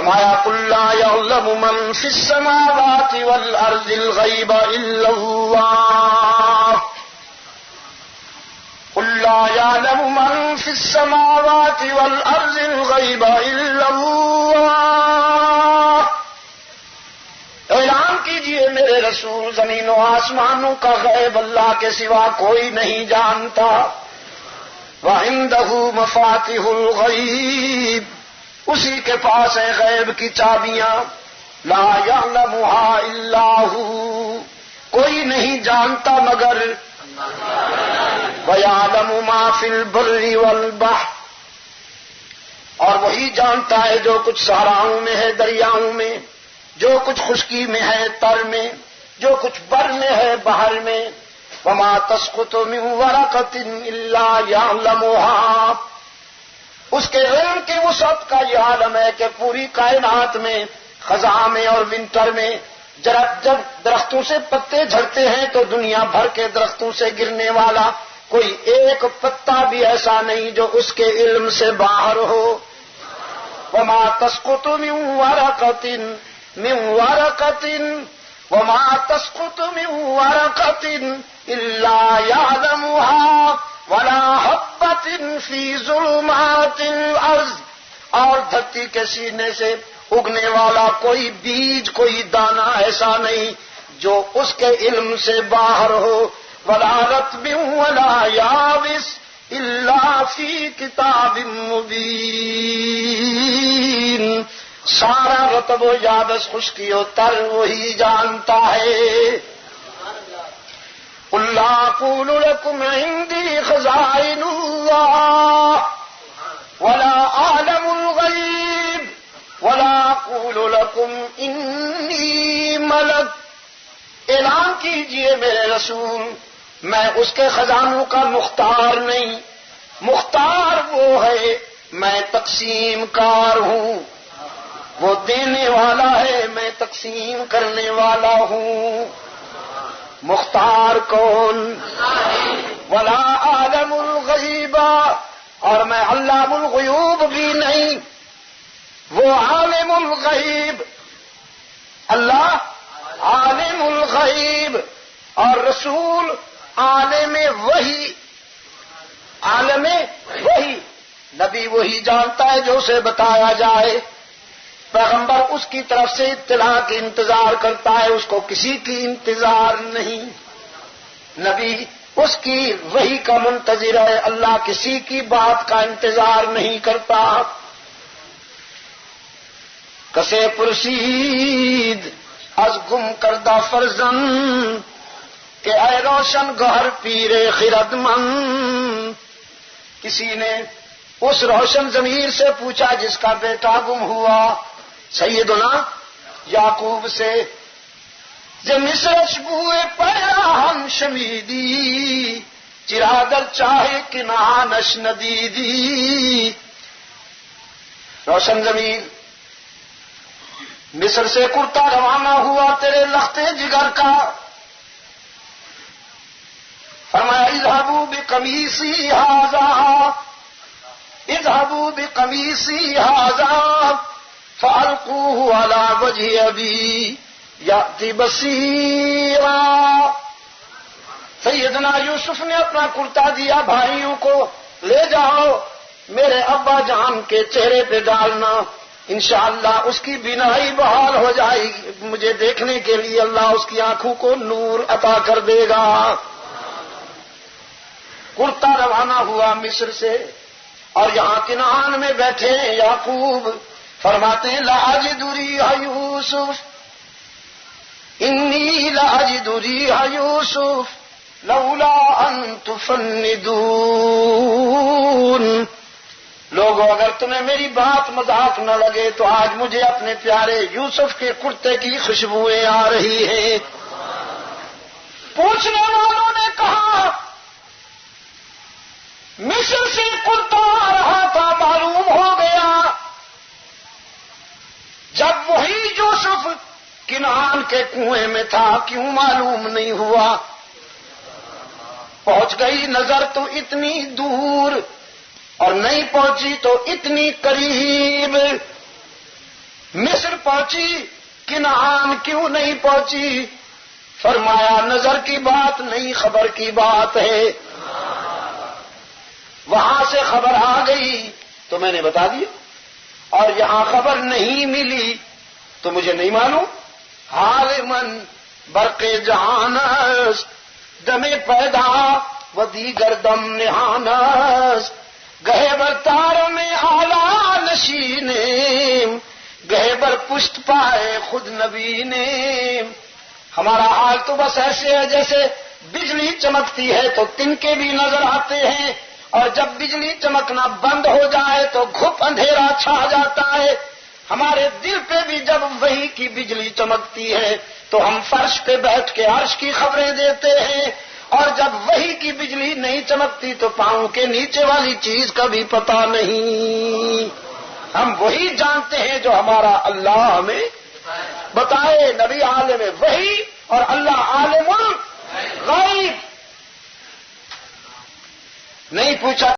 فرمایا قل لا يعلم من في السماوات والارض الغیب الا اللہ، قل لا يعلم من في السماوات والارض الغیب الا اللہ، اعلان کیجئے میرے رسول زمین و آسمانوں کا غیب اللہ کے سوا کوئی نہیں جانتا، وعنده مفاتح الغیب، اسی کے پاس ہے غیب کی چابیاں، لا یعلمها الا هو، کوئی نہیں جانتا مگر وَيَعْلَمُ مَا فِي الْبَرِّ وَالْبَحْرِ، اور وہی جانتا ہے جو کچھ صحراؤں میں ہے، دریاؤں میں، جو کچھ خشکی میں ہے، تر میں، جو کچھ بر میں ہے، بحر میں، وَمَا تَسْقُطُ مِنْ وَرَقَةٍ إِلَّا يَعْلَمُهَا، اس کے علم کی وسعت کا یہ عالم ہے کہ پوری کائنات میں خزاں میں اور ونٹر میں جب درختوں سے پتے جھڑتے ہیں تو دنیا بھر کے درختوں سے گرنے والا کوئی ایک پتا بھی ایسا نہیں جو اس کے علم سے باہر ہو، وَمَا تَسْقُطُ مِنْ وَرَقَةٍ وَمَا تَسْقُطُ مِنْ وَرَقَةٍ إِلَّا يَعْلَمُهَا وَلَا حَبَّةٍ فِي ظُلُمَاتِ الْأَرْضِ، اور دھرتی کے سینے سے اگنے والا کوئی بیج، کوئی دانہ ایسا نہیں جو اس کے علم سے باہر ہو، وَلَا رَطْبٍ وَلَا يَابِسٍ إِلَّا فِي كِتَابٍ مُبِينٍ، سارا رطب و یابس، خشکی و تر وہی جانتا ہے۔ قُل لَّا أَقُولُ لَكُمْ عِندِي خَزَائِنُ اللَّهِ وَلَا أَعْلَمُ الْغَيْبَ وَلَا أَقُولُ لَكُمْ إِنِّي مَلَكٌ، اعلان کیجئے میرے رسول میں اس کے خزانوں کا مختار نہیں، مختار وہ ہے، میں تقسیم کار ہوں، وہ دینے والا ہے، میں تقسیم کرنے والا ہوں، مختار کون؟ وَلَا أَعْلَمُ الْغَيْبَ، اور میں علام الغیوب بھی نہیں، وہ عالم الغیب، اللہ عالم الغیب، اور رسول عالم وحی، عالم وحی، نبی وہی جانتا ہے جو اسے بتایا جائے، پیغمبر اس کی طرف سے اطلاع کی انتظار کرتا ہے، اس کو کسی کی انتظار نہیں، نبی اس کی وحی کا منتظر ہے، اللہ کسی کی بات کا انتظار نہیں کرتا۔ کسے پرسید از گم کردہ فرزند کہ اے روشن گہر پیرے خرد مند، کسی نے اس روشن ضمیر سے پوچھا جس کا بیٹا گم ہوا، سیدنا یعقوب سے، ز مصرش بوئے پیرا ہم شمیدی، چرادر چاہے کنانش ندیدی، روشن ضمیر مصر سے کرتا روانہ ہوا تیرے لختے جگر کا، فرمایا اذهبوا بقمیصی ھذا، اذهبوا بقمیصی ھذا فالقوه علی وجه ابی یأتی بصیرا، سیدنا یوسف نے اپنا کرتا دیا بھائیوں کو، لے جاؤ میرے ابا جان کے چہرے پہ ڈالنا، انشاءاللہ اس کی بینائی بحال ہو جائے گی، مجھے دیکھنے کے لیے اللہ اس کی آنکھوں کو نور عطا کر دے گا۔ کرتا روانہ ہوا مصر سے، اور یہاں کنعان میں بیٹھے ہیں یعقوب، فرماتے ہیں لاجد ریح یوسف، انی لاجد ریح یوسف لولا ان تفندون، لوگوں اگر تمہیں میری بات مذاق نہ لگے تو آج مجھے اپنے پیارے یوسف کے کرتے کی خوشبوئیں آ رہی ہیں۔ پوچھنے والوں نے کہا مصر سے کرتا آ رہا تھا، معلوم ہو گیا جب وہی یوسف کنعان کے کنویں میں تھا، کیوں معلوم نہیں ہوا؟ پہنچ گئی نظر تو اتنی دور، اور نہیں پہنچی تو اتنی قریب، مصر پہنچی کنعان کیوں نہیں پہنچی؟ فرمایا نظر کی بات نہیں خبر کی بات ہے. وہاں سے خبر آ گئی تو میں نے بتا دیا، اور یہاں خبر نہیں ملی تو مجھے نہیں معلوم. حال من برق جہانس دم پیدا و دیگر دم نہانس گہے بر تار میں آلہ نشینے گہے بر پشت پائے خود نبی نے. ہمارا حال تو بس ایسے ہے جیسے بجلی چمکتی ہے تو تنکے بھی نظر آتے ہیں، اور جب بجلی چمکنا بند ہو جائے تو گھپ اندھیرا چھا جاتا ہے. ہمارے دل پہ بھی جب وحی کی بجلی چمکتی ہے تو ہم فرش پہ بیٹھ کے عرش کی خبریں دیتے ہیں، اور جب وحی کی بجلی نہیں چمکتی تو پاؤں کے نیچے والی چیز کا بھی پتہ نہیں. ہم وہی جانتے ہیں جو ہمارا اللہ ہمیں بتائے. نبی عالم وحی اور اللہ عالم غیب. نہیں پوچھا